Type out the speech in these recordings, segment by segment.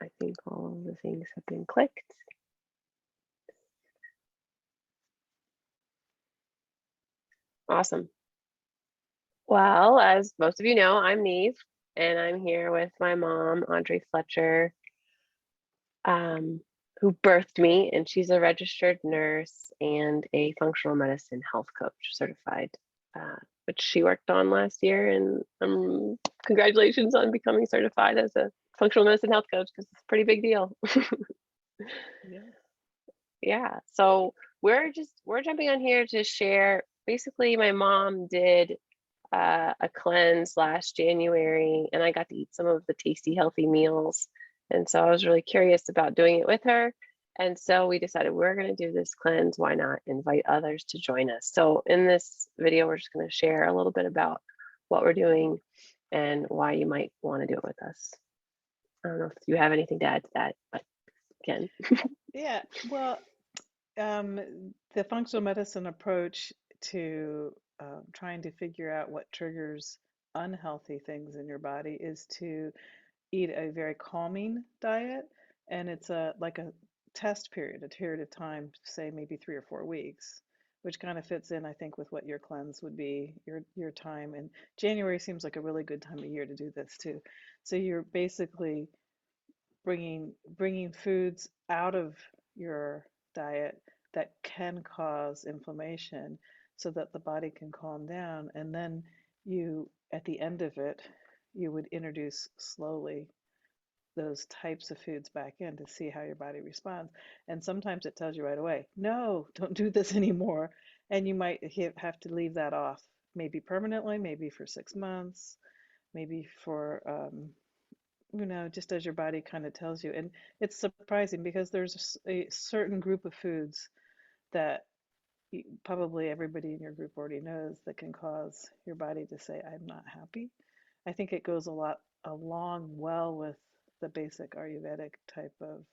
I think all of the things have been clicked. Awesome. Well, as most of you know, I'm Neve, and I'm here with my mom, Audrey Fletcher, um, who birthed me, and she's a registered nurse and a functional medicine health coach certified, which she worked on last year. And congratulations on becoming certified as a functional medicine health coach, because it's a pretty big deal. Yeah. Yeah. So we're jumping on here to share. Basically, my mom did a cleanse last January, and I got to eat some of the tasty, healthy meals. And so I was really curious about doing it with her. And so we decided we're going to do this cleanse. Why not invite others to join us? So in this video, we're just going to share a little bit about what we're doing and why you might want to do it with us. I don't know if you have anything to add to that, but Ken. Yeah. Well, the functional medicine approach to trying to figure out what triggers unhealthy things in your body is to eat a very calming diet, and it's a like a test period, a period of time, say maybe 3 or 4 weeks, which kind of fits in, I think, with what your cleanse would be, your time. And January seems like a really good time of year to do this too. So you're basically bringing foods out of your diet that can cause inflammation so that the body can calm down, and then you at the end of it you would introduce slowly those types of foods back in to see how your body responds. And sometimes it tells you right away, no, don't do this anymore, and you might have to leave that off, maybe permanently, maybe for 6 months, maybe for just as your body kind of tells you. And it's surprising because there's a certain group of foods that probably everybody in your group already knows that can cause your body to say, I'm not happy. I think it goes along well with the basic Ayurvedic type of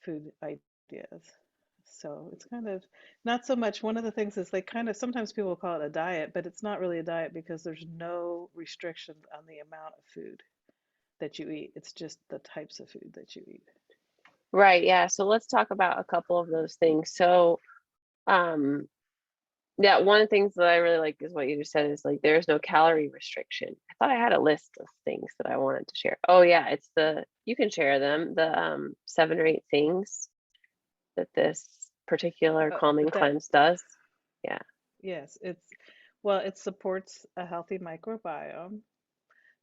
food ideas. So it's kind of not so much. One of the things is they kind of sometimes people call it a diet, but it's not really a diet because there's no restrictions on the amount of food that you eat. It's just the types of food that you eat. Right. Yeah. So let's talk about a couple of those things. So, um, yeah, one of the things that I really like is what you just said is like there's no calorie restriction. I thought I had a list of things that I wanted to share. Oh yeah, it's you can share them, the 7 or 8 things that this particular calming That cleanse does. Yeah. Yes, it supports a healthy microbiome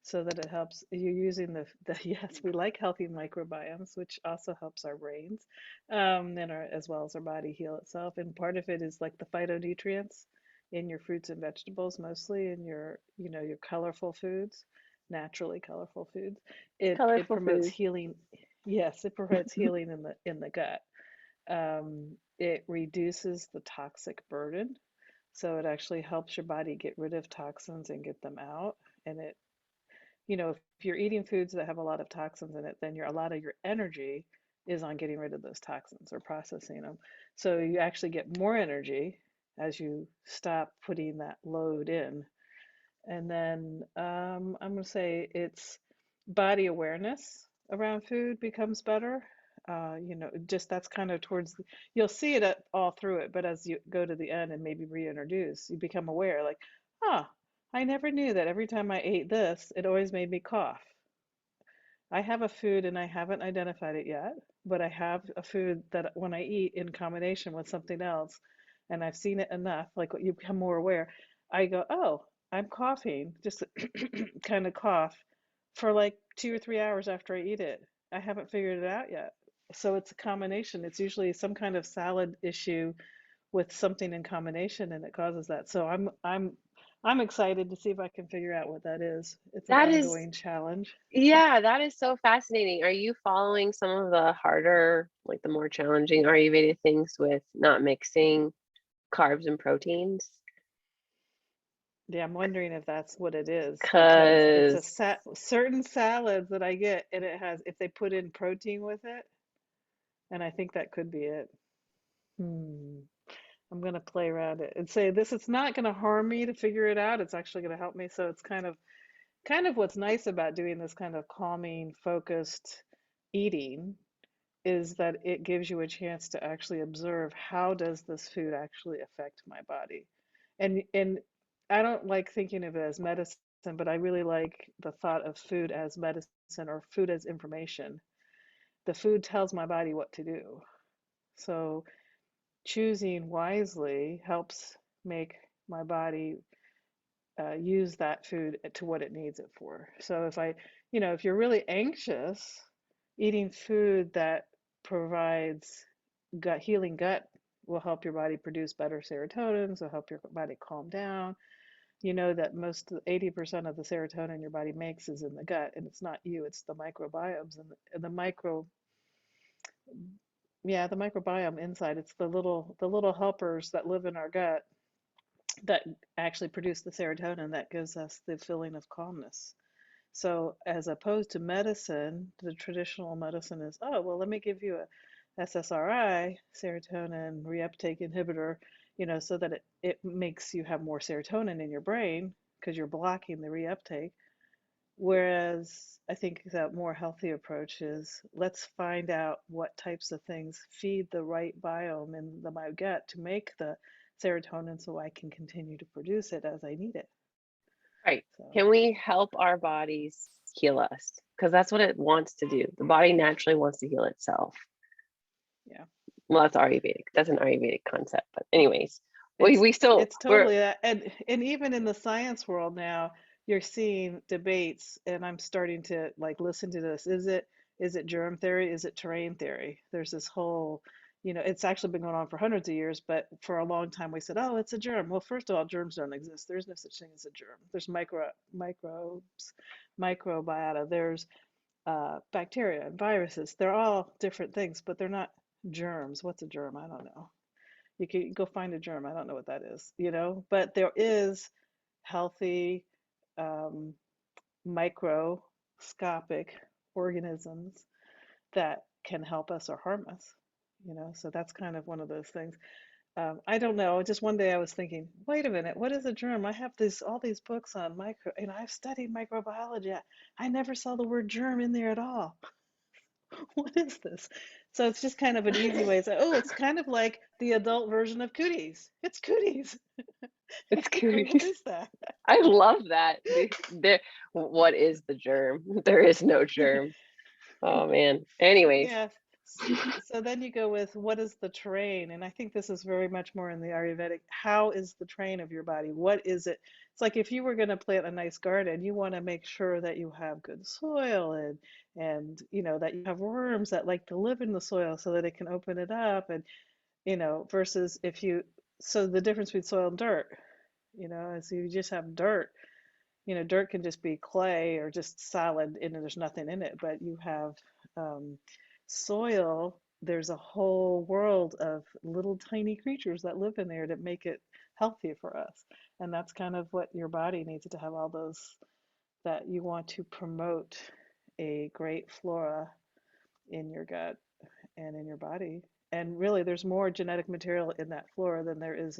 so that it helps. You're using the yes, we like healthy microbiomes, which also helps our brains, and as well as our body heal itself. And part of it is like the phytonutrients in your fruits and vegetables, mostly in your colorful foods, naturally colorful foods. It Colorful promotes food. healing. Yes, it promotes healing in the gut. It reduces the toxic burden, so it actually helps your body get rid of toxins and get them out. And if you're eating foods that have a lot of toxins in it, then a lot of your energy is on getting rid of those toxins or processing them. So you actually get more energy as you stop putting that load in. And then I'm going to say it's body awareness around food becomes better. Just that's kind of you'll see it all through it, but as you go to the end and maybe reintroduce, you become aware, like, huh, I never knew that every time I ate this, it always made me cough. I have a food and I haven't identified it yet, but I have a food that when I eat in combination with something else, and I've seen it enough, like you become more aware, I go, oh, I'm coughing, just kind of cough for like 2 or 3 hours after I eat it. I haven't figured it out yet. So it's a combination. It's usually some kind of salad issue with something in combination, and it causes that. So I'm excited to see if I can figure out what that is. It's an That is, ongoing challenge. yeah, that is so fascinating. Are you following some of the harder, like the more challenging Ayurvedic things with not mixing carbs and proteins? Yeah, I'm wondering if that's what it is because it's a Because certain salads that I get, and it has if they put in protein with it, and I think that could be it. Hmm. I'm gonna play around it and say this. It's not gonna harm me to figure it out. It's actually gonna help me. So it's kind of what's nice about doing this kind of calming, focused eating is that it gives you a chance to actually observe how does this food actually affect my body. And I don't like thinking of it as medicine, but I really like the thought of food as medicine or food as information. The food tells my body what to do. So choosing wisely helps make my body use that food to what it needs it for. So if you're really anxious, eating food that provides healing gut will help your body produce better serotonin, will help your body calm down. You know that most 80% of the serotonin your body makes is in the gut, and it's not you, it's the microbiomes and the microbiome inside. It's the little helpers that live in our gut that actually produce the serotonin that gives us the feeling of calmness. So, as opposed to medicine, the traditional medicine is, oh, well, let me give you a SSRI, serotonin reuptake inhibitor, so that it makes you have more serotonin in your brain because you're blocking the reuptake. Whereas I think that more healthy approach is let's find out what types of things feed the right biome in my gut to make the serotonin so I can continue to produce it as I need it. Right. So, Can we help our bodies heal us? Because that's what it wants to do. The body naturally wants to heal itself. yeah. Well, that's Ayurvedic. That's an Ayurvedic concept. But anyways, we It's we still it's we're totally that. And even in the science world now, you're seeing debates, and I'm starting to like listen to this. Is it germ theory? Is it terrain theory? There's this whole, it's actually been going on for hundreds of years, but for a long time we said, oh, it's a germ. Well, first of all, germs don't exist. There's no such thing as a germ. There's microbes, microbiota. There's bacteria and viruses. They're all different things, but they're not germs. What's a germ? I don't know. You can go find a germ. I don't know what that is. But there is healthy um, microscopic organisms that can help us or harm us. So that's kind of one of those things. I don't know. Just one day I was thinking, wait a minute, what is a germ? I have all these books on I've studied microbiology. I never saw the word germ in there at all. What is this? So it's just kind of an easy way to say, oh, it's kind of like the adult version of cooties. It's cooties. it's What curious. is that? I love that. What is the germ? There is no germ. Oh man. Anyways, Yes. So then you go with what is the terrain? And I think this is very much more in the Ayurvedic. How is the terrain of your body? What is it? It's like if you were going to plant a nice garden, you want to make sure that you have good soil and that you have worms that like to live in the soil so that it can open it up and versus so the difference between soil and dirt, is you just have dirt. Dirt can just be clay or just solid and there's nothing in it, but you have um, soil, there's a whole world of little tiny creatures that live in there that make it healthy for us. And that's kind of what your body needs to have all those that you want to promote a great flora in your gut and in your body. And really, there's more genetic material in that flora than there is,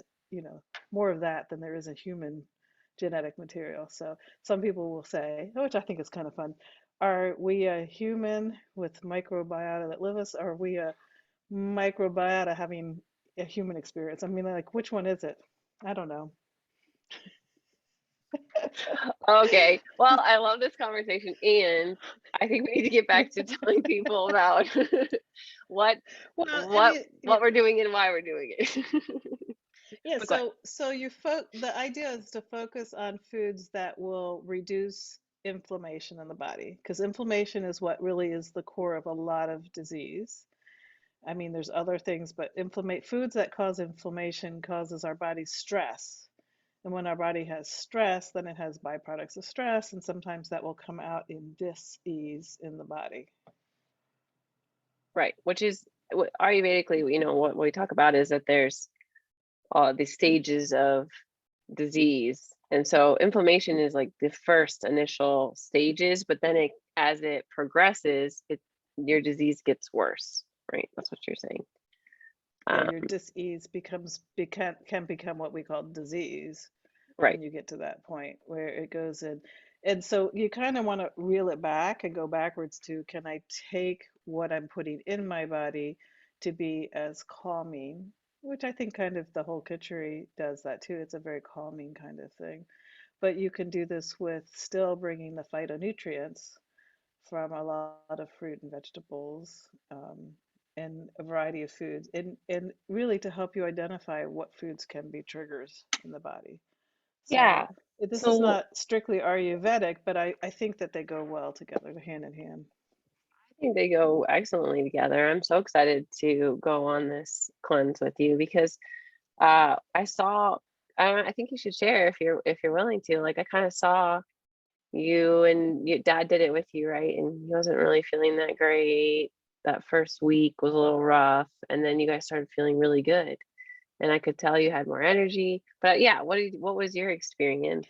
more of that than there is a human genetic material. So some people will say, which I think is kind of fun, are we a human with microbiota that live us? Or are we a microbiota having a human experience? I mean, like, which one is it? I don't know. okay. Well, I love this conversation, and I think we need to get back to telling people about what Well, I what mean, what we're doing and why we're doing it. yeah, But go ahead. so the idea is to focus on foods that will reduce inflammation in the body because inflammation is what really is the core of a lot of disease. I mean, there's other things, but inflammate foods that cause inflammation causes our body stress. And when our body has stress, then it has byproducts of stress, and sometimes that will come out in dis-ease in the body. Right, which is Ayurvedically, what we talk about is that there's the stages of disease. And so inflammation is like the first initial stages, but then as it progresses, your disease gets worse, right? That's what you're saying. Yeah, Um, your dis-ease can become what we call disease right. when you get to that point where it goes in. And so you kind of want to reel it back and go backwards to, can I take what I'm putting in my body to be as calming, which I think kind of the whole Kitchery does that too. It's a very calming kind of thing. But you can do this with still bringing the phytonutrients from a lot of fruit and vegetables, and a variety of foods, and really to help you identify what foods can be triggers in the body. Yeah. So this is So not strictly Ayurvedic, but I think that they go well together, hand in hand. I think they go excellently together. I'm so excited to go on this cleanse with you because I saw I think you should share if you're willing to. Like I kind of saw you and your dad did it with you, right? And he wasn't really feeling that great. That first week was a little rough, and then you guys started feeling really good. And I could tell you had more energy. But yeah, what was your experience?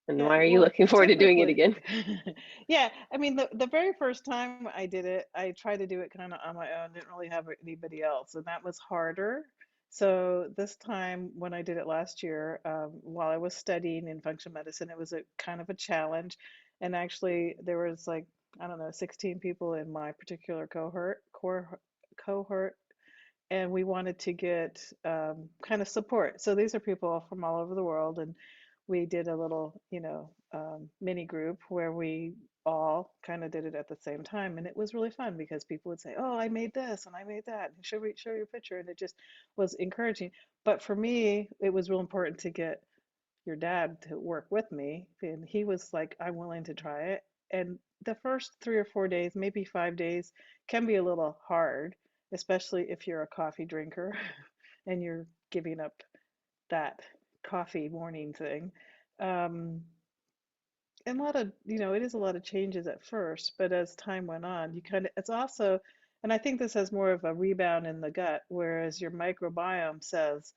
And Yeah, why are you well, looking forward to doing it typically, again? yeah, I mean, the very first time I did it, I tried to do it kind of on my own, didn't really have anybody else, and that was harder. So this time, when I did it last year, while I was studying in functional medicine, it was a kind of a challenge, and actually there was like, I don't know, 16 people in my particular cohort, and we wanted to get kind of support. So these are people from all over the world, and we did a little, mini group where we all kind of did it at the same time, and it was really fun because people would say, "Oh, I made this and I made that," and show your picture, and it just was encouraging. But for me, it was real important to get your dad to work with me, and he was like, I'm willing to try it. And the first 3 or 4 days, maybe 5 days, can be a little hard, especially if you're a coffee drinker and you're giving up that coffee morning thing. Um, and a lot of, it is a lot of changes at first, but as time went on, you kind of, it's also, and I think this has more of a rebound in the gut, whereas your microbiome says,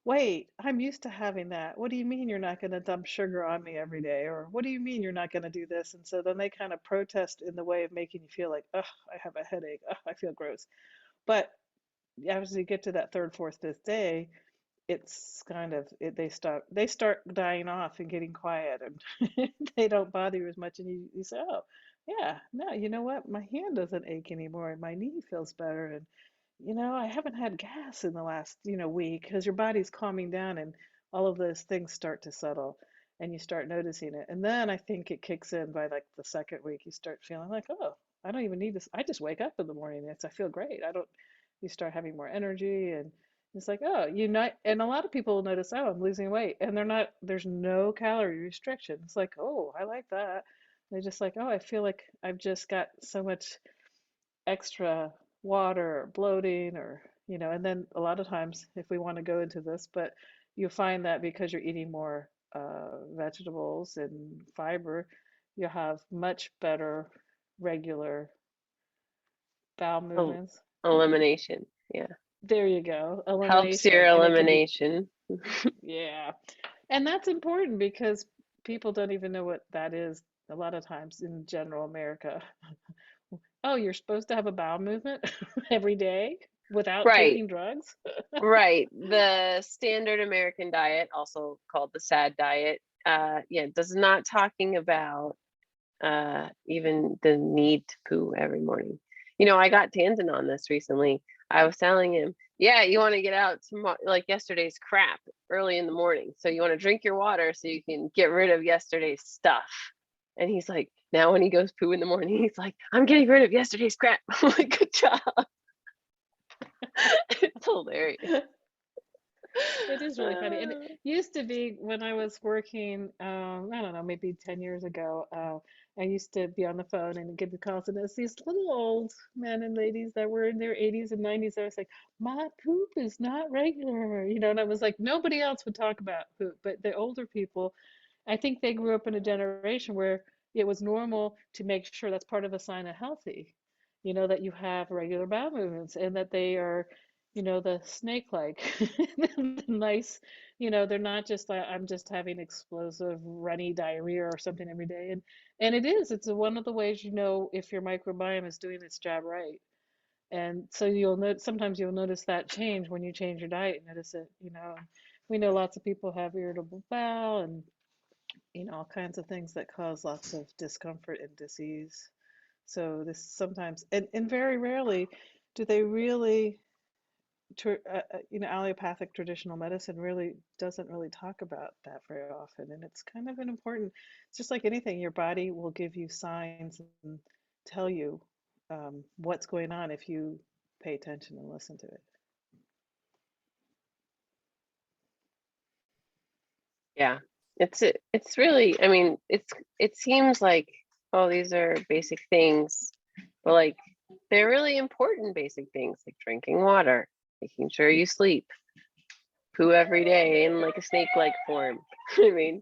wait, I'm used to having that. What do you mean you're not going to dump sugar on me every day? Or what do you mean you're not going to do this? And so then they kind of protest in the way of making you feel like, oh, I have a headache. Oh, I feel gross. But as you get to that third, fourth, fifth day, it's kind of they start dying off and getting quiet, and they don't bother you as much, and you say, oh yeah, no, you know what, my hand doesn't ache anymore and my knee feels better, and I haven't had gas in the last, week, because your body's calming down and all of those things start to settle and you start noticing it. And then I think it kicks in by like the second week, you start feeling like, oh, I don't even need this. I just wake up in the morning and I feel great. I don't, you start having more energy, and it's like, oh, and a lot of people will notice, oh, I'm losing weight, and there's no calorie restriction. It's like, oh, I like that. They're just like, oh, I feel like I've just got so much extra water or bloating, or and then a lot of times, if we want to go into this, but you find that because you're eating more vegetables and fiber, you have much better regular bowel El- movements. Elimination. Yeah. There you go, Helps your elimination, and it can be, elimination. yeah, and that's important because people don't even know what that is a lot of times in general America. Oh, you're supposed to have a bowel movement every day without Right. taking drugs? Right. The standard American diet, also called the SAD diet, yeah, does not talking about even the need to poo every morning. I got Tanzan on this recently. I was telling him, yeah, you want to get out tomorrow, like yesterday's crap early in the morning. So you want to drink your water so you can get rid of yesterday's stuff. And he's like, now when he goes poo in the morning, he's like, I'm getting rid of yesterday's crap. I'm like, good job. It's hilarious. It is really funny. And it Uh, used to be when I was working, I don't know, maybe 10 years ago, I used to be on the phone and get the calls, and it's these little old men and ladies that were in their 80s and 90s. I was like, my poop is not regular, and I was like, nobody else would talk about poop, but the older people, I think they grew up in a generation where it was normal to make sure that's part of a sign of healthy, that you have regular bowel movements and that they are, the snake-like, nice, they're not just like, I'm just having explosive runny diarrhea or something every day. And it's one of the ways if your microbiome is doing its job right. And so sometimes you'll notice that change when you change your diet, notice it. We know lots of people have irritable bowel, and all kinds of things that cause lots of discomfort and disease. So this sometimes, and very rarely do they really, allopathic traditional medicine really doesn't really talk about that very often. And it's kind of an important, it's just like anything, your body will give you signs and tell you what's going on if you pay attention and listen to it. Yeah. It's really, I mean, it seems like, oh, these are basic things, but like they're really important basic things like drinking water, making sure you sleep, poo every day in like a snake-like form. I mean,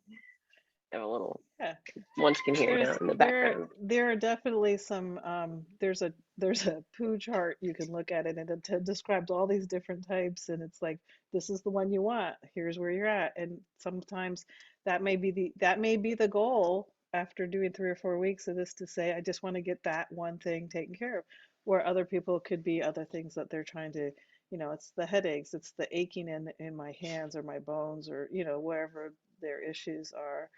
I have a little Yeah. munchkin here now There's in the there background. there are definitely some there's a poo chart you can look at it, and it describes all these different types, and it's like this is the one you want. Here's where you're at. And sometimes that may be the goal after doing 3 or 4 weeks of this, to say I just want to get that one thing taken care of. Where other people could be other things that they're trying to, it's the headaches, it's the aching in my hands or my bones, or wherever their issues are.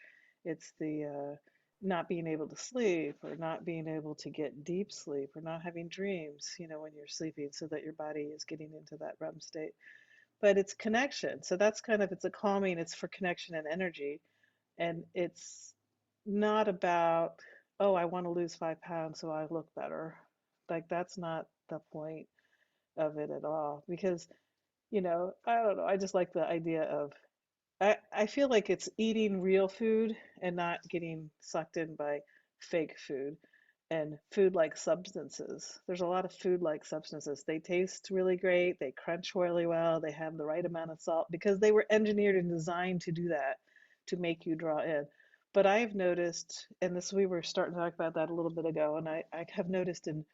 It's the not being able to sleep, or not being able to get deep sleep, or not having dreams, when you're sleeping, so that your body is getting into that REM state. But it's connection. So that's kind of, it's a calming, it's for connection and energy. And it's not about, oh, I want to lose 5 pounds so I look better. Like, that's not the point of it at all. Because, I don't know, I just like the idea of, I feel like it's eating real food and not getting sucked in by fake food and food like substances. There's a lot of food like substances. They taste really great, they crunch really well, they have the right amount of salt because they were engineered and designed to do that, to make you draw in. But I've noticed, and this, we were starting to talk about that a little bit ago, and I have noticed, and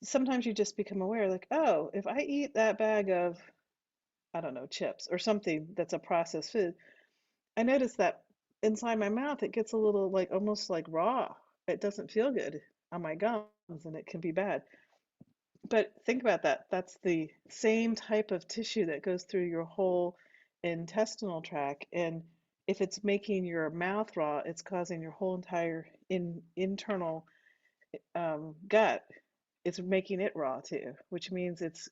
sometimes you just become aware, like, oh, if I eat that bag of, I don't know, chips or something that's a processed food, I noticed that inside my mouth it gets a little, like, almost like raw. It doesn't feel good on my gums, and it can be bad. But think about that. That's the same type of tissue that goes through your whole intestinal tract. And if it's making your mouth raw, it's causing your whole entire internal gut. It's making it raw too, which means it's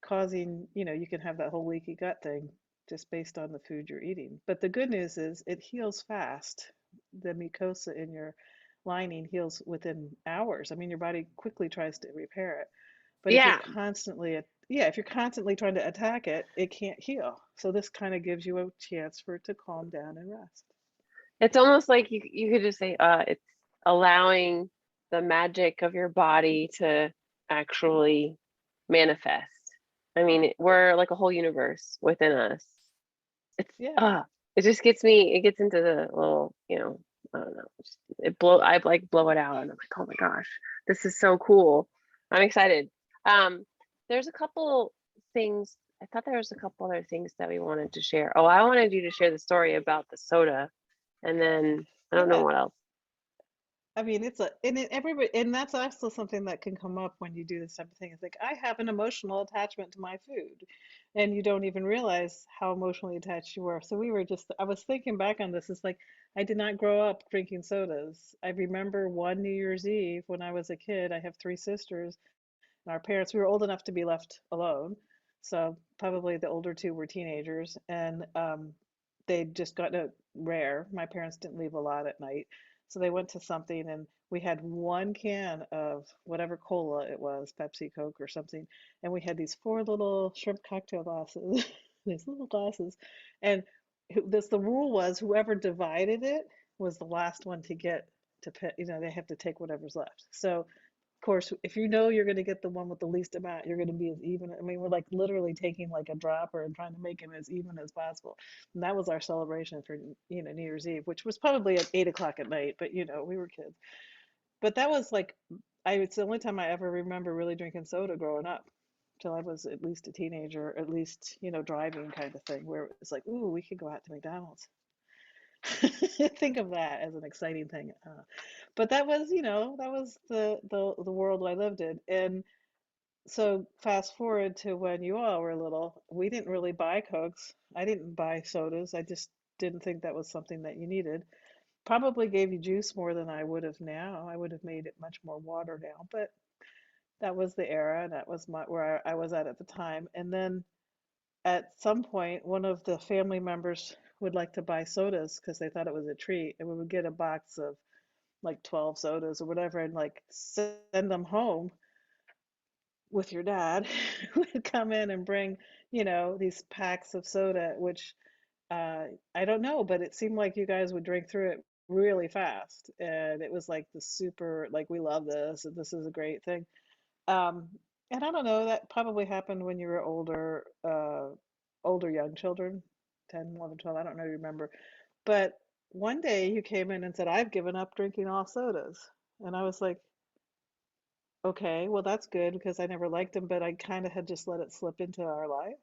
causing, you can have that whole leaky gut thing just based on the food you're eating. But the good news is it heals fast. The mucosa in your lining heals within hours. I mean, your body quickly tries to repair it. But if you're Yeah, constantly, yeah, if you're constantly trying to attack it, it can't heal. So this kind of gives you a chance for it to calm down and rest. it's almost like you could just say, it's allowing the magic of your body to actually manifest. I mean, we're like a whole universe within us. It's Yeah. it just gets me. It gets into the little, I don't know. I like blow it out, and I'm like, oh my gosh, this is so cool. I'm excited. Um, there's a couple things. I thought there was a couple other things that we wanted to share. Oh, I wanted you to share the story about the soda, and then I don't know Yeah. what else. I mean, everybody, and that's also something that can come up when you do this type of thing. It's like, I have an emotional attachment to my food, and you don't even realize how emotionally attached you are. So I was thinking back on this. It's like, I did not grow up drinking sodas. I remember one New Year's Eve when I was a kid. I have three sisters, and our parents, we were old enough to be left alone. So probably the older two were teenagers, and they'd just gotten a rare. My parents didn't leave a lot at night. So they went to something, and we had one can of whatever cola it was, Pepsi, Coke, or something. And we had these four little shrimp cocktail glasses, these little glasses. And the rule was, whoever divided it was the last one to get to pay, they have to take whatever's left. So course, if you know you're going to get the one with the least amount, you're going to be as even. I mean, we're like literally taking like a dropper and trying to make it as even as possible. And that was our celebration for, New Year's Eve, which was probably at 8 o'clock at night, but we were kids. But that was like, it's the only time I ever remember really drinking soda growing up. Till I was at least a teenager, at least, driving kind of thing, where it was like, ooh, we could go out to McDonald's. Think of that as an exciting thing. But that was the world I lived in. And so fast forward to when you all were little, we didn't really buy Cokes. I didn't buy sodas. I just didn't think that was something that you needed. Probably gave you juice more than I would have now. I would have made it much more water now, but that was the era, and that was where I was at the time. And then at some point, one of the family members would like to buy sodas because they thought it was a treat, and we would get a box of like 12 sodas or whatever and like send them home with your dad would come in and bring, these packs of soda, which I don't know, but it seemed like you guys would drink through it really fast. And it was like the super, like, we love this, and this is a great thing. Um, and I don't know, that probably happened when you were older young children, 10, 11, 12, I don't know, remember. But one day you came in and said, I've given up drinking all sodas. And I was like, okay, well, that's good because I never liked them, but I kind of had just let it slip into our life.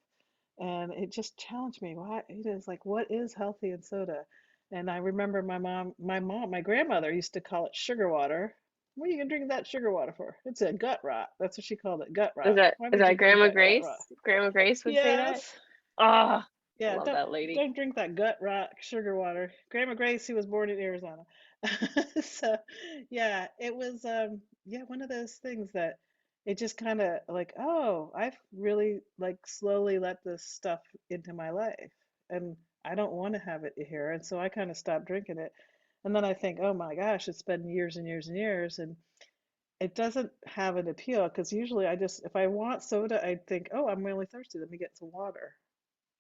And it just challenged me. Why, it is like, what is healthy in soda? And I remember my grandmother used to call it sugar water. What are you gonna drink that sugar water for? It's a gut rot. That's what she called it, gut Is rot. that Why is would you that drink Grandma that gut Grace? rot? Grandma Grace would say that. Yes. Ah, I Yeah, love don't that lady. don't drink that gut rot sugar water. Grandma Grace, who was born in Arizona. So yeah, it was yeah, one of those things that it just kind of like, oh, I've really like slowly let this stuff into my life, and I don't want to have it here, and so I kind of stopped drinking it. And then I think, oh my gosh, it's been years and years and years, and it doesn't have an appeal because usually I just, if I want soda, I think, oh, I'm really thirsty, let me get some water.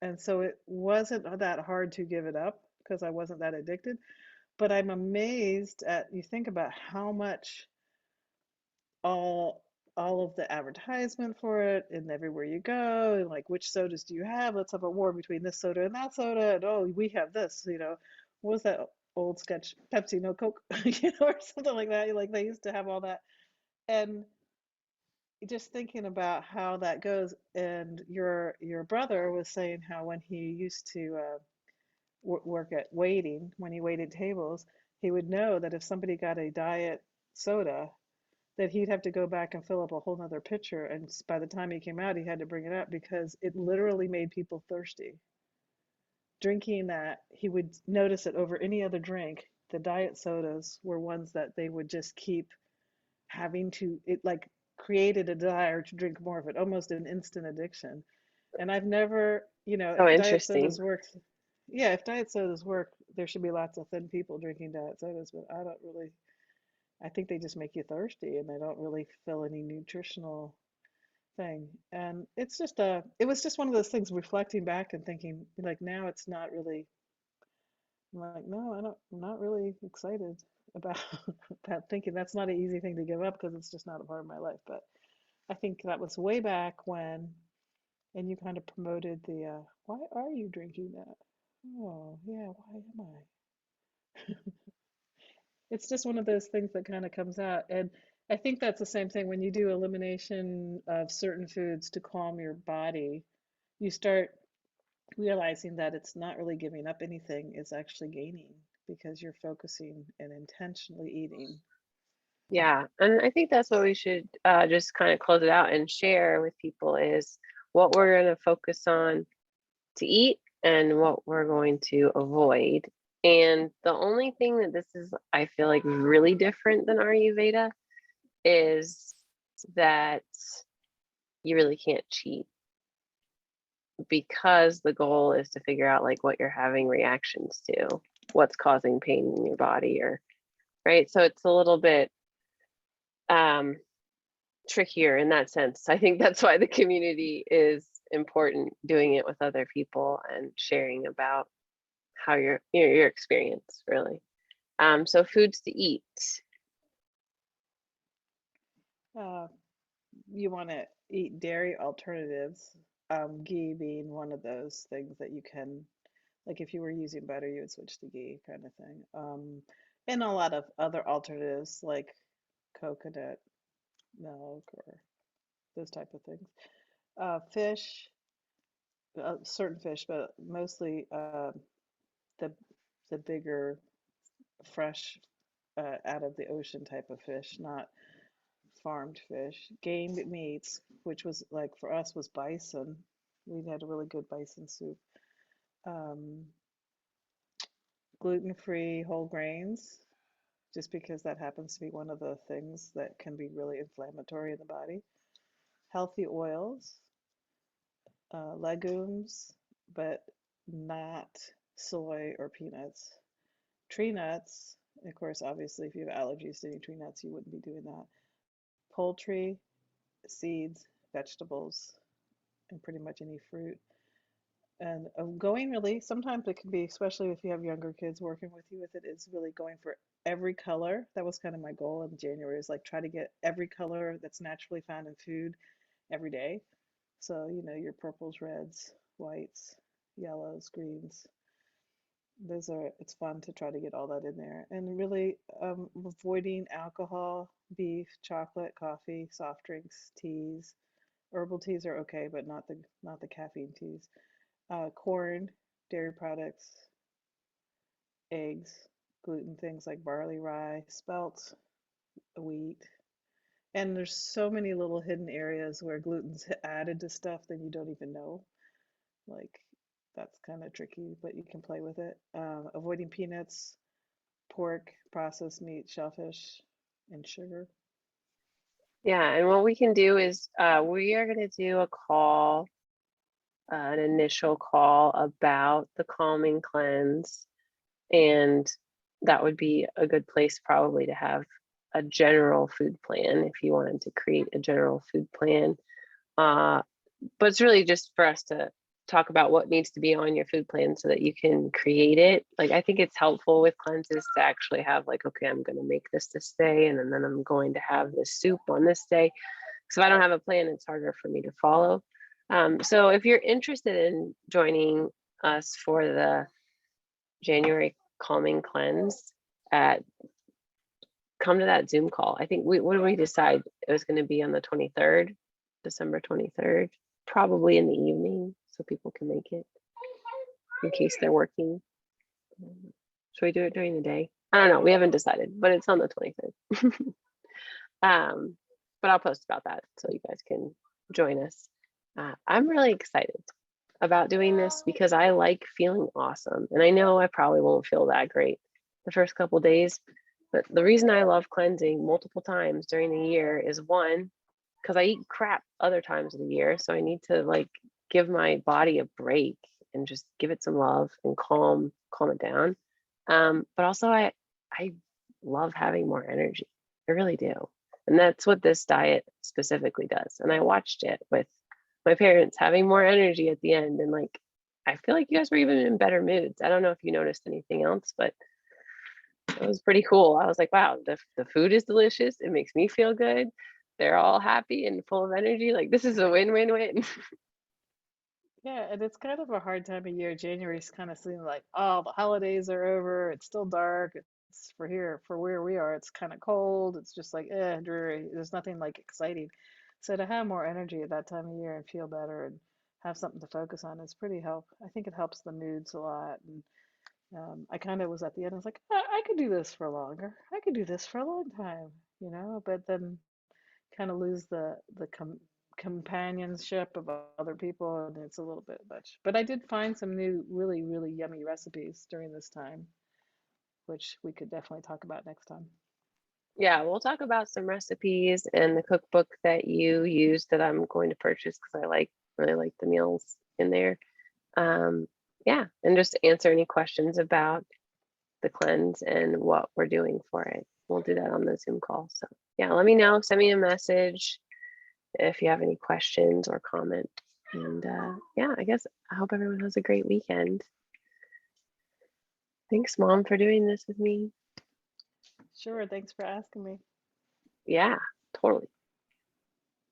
And so it wasn't that hard to give it up because I wasn't that addicted. But I'm amazed at, you think about how much all all of the advertisement for it and everywhere you go, and like, which sodas do you have? Let's have a war between this soda and that soda, and oh, we have this, what was that old sketch? Pepsi, no Coke, or something like that. Like, they used to have all that. And just thinking about how that goes, and your brother was saying how when he used to work at waiting, when he waited tables, he would know that if somebody got a diet soda, that he'd have to go back and fill up a whole nother pitcher. And by the time he came out, he had to bring it up because it literally made people thirsty. Drinking that, he would notice it over any other drink. The diet sodas were ones that they would just keep having to, it like created a desire to drink more of it, almost an instant addiction. And I've never, So if diet interesting. sodas work, yeah, if diet sodas work, there should be lots of thin people drinking diet sodas, but I don't really, I think they just make you thirsty and they don't really fill any nutritional thing. And it was just one of those things, reflecting back and thinking, like, now it's not really, I'm like, no, I'm not really excited about about thinking that's not an easy thing to give up because it's just not a part of my life. But I think that was way back when, and you kind of promoted the, why are you drinking that? Oh, yeah, why am I? It's just one of those things that kind of comes out. And I think that's the same thing when you do elimination of certain foods to calm your body. You start realizing that it's not really giving up anything, it's actually gaining because you're focusing and intentionally eating. Yeah, and I think that's what we should just kind of close it out and share with people is what we're going to focus on to eat and what we're going to avoid. And the only thing that this is, I feel like, really different than Ayurveda is that you really can't cheat because the goal is to figure out like what you're having reactions to, what's causing pain in your body, or right. So it's a little bit um, trickier in that sense. I think that's why the community is important, doing it with other people and sharing about how your experience really. So foods to eat. Uh, you want to eat dairy alternatives, ghee being one of those things that you can, like, if you were using butter, you would switch to ghee kind of thing. And a lot of other alternatives like coconut milk or those type of things. Fish, certain fish, but mostly the the bigger, fresh, out of the ocean type of fish, not farmed fish. Game meats, which was like for us was bison. We had a really good bison soup. Um, gluten-free whole grains, just because that happens to be one of the things that can be really inflammatory in the body. Healthy oils, legumes, but not soy or peanuts. Tree nuts, of course, obviously, if you have allergies to any tree nuts, you wouldn't be doing that. Poultry, seeds, vegetables, and pretty much any fruit. And going really, sometimes it can be, especially if you have younger kids working with you with it, is really going for every color. That was kind of my goal in January, is like try to get every color that's naturally found in food every day. So, your purples, reds, whites, yellows, greens. It's fun to try to get all that in there. And really avoiding alcohol, beef, chocolate, coffee, soft drinks, teas. Herbal teas are okay, but not the caffeine teas. Corn, dairy products, eggs, gluten things like barley, rye, spelt, wheat. And there's so many little hidden areas where gluten's added to stuff that you don't even know. Like that's kind of tricky, but you can play with it. Avoiding peanuts, pork, processed meat, shellfish, and sugar. Yeah, and what we can do is we are going to do a call, an initial call about the calming cleanse, and that would be a good place probably to have a general food plan if you wanted to create a general food plan. But it's really just for us to talk about what needs to be on your food plan so that you can create it. Like, I think it's helpful with cleanses to actually have like, okay, I'm going to make this day, and then I'm going to have this soup on this day. So if I don't have a plan, it's harder for me to follow. So if you're interested in joining us for the January calming cleanse, come to that Zoom call. I think what did we decide? It was going to be on the 23rd, December 23rd, probably in the evening, so people can make it in case they're working. Should we do it during the day? I don't know. We haven't decided, but it's on the 23rd. But I'll post about that so you guys can join us. I'm really excited about doing this because I like feeling awesome. And I know I probably won't feel that great the first couple days, but the reason I love cleansing multiple times during the year is, one, because I eat crap other times of the year. So I need to like give my body a break and just give it some love and calm it down. But also I love having more energy. I really do. And that's what this diet specifically does. And I watched it with my parents having more energy at the end. And like, I feel like you guys were even in better moods. I don't know if you noticed anything else, but it was pretty cool. I was like, wow, the food is delicious. It makes me feel good. They're all happy and full of energy. Like, this is a win-win-win. Yeah, and it's kind of a hard time of year. January's kind of seems like, oh, the holidays are over. It's still dark. It's for where we are, it's kind of cold. It's just like, dreary. There's nothing like exciting. So to have more energy at that time of year and feel better and have something to focus on is pretty help. I think it helps the moods a lot. And I kind of was at the end, I was like, I could do this for longer. I could do this for a long time. But then kind of lose the companionship of other people, and it's a little bit much. But I did find some new, really, really yummy recipes during this time, which we could definitely talk about next time. Yeah, we'll talk about some recipes and the cookbook that you use that I'm going to purchase because I really like the meals in there. Um, yeah, and just answer any questions about the cleanse and what we're doing for it. We'll do that on the Zoom call. So yeah, let me know. Send me a message if you have any questions or comment. And yeah, I guess I hope everyone has a great weekend. Thanks, Mom, for doing this with me. Sure, thanks for asking me. Yeah, totally.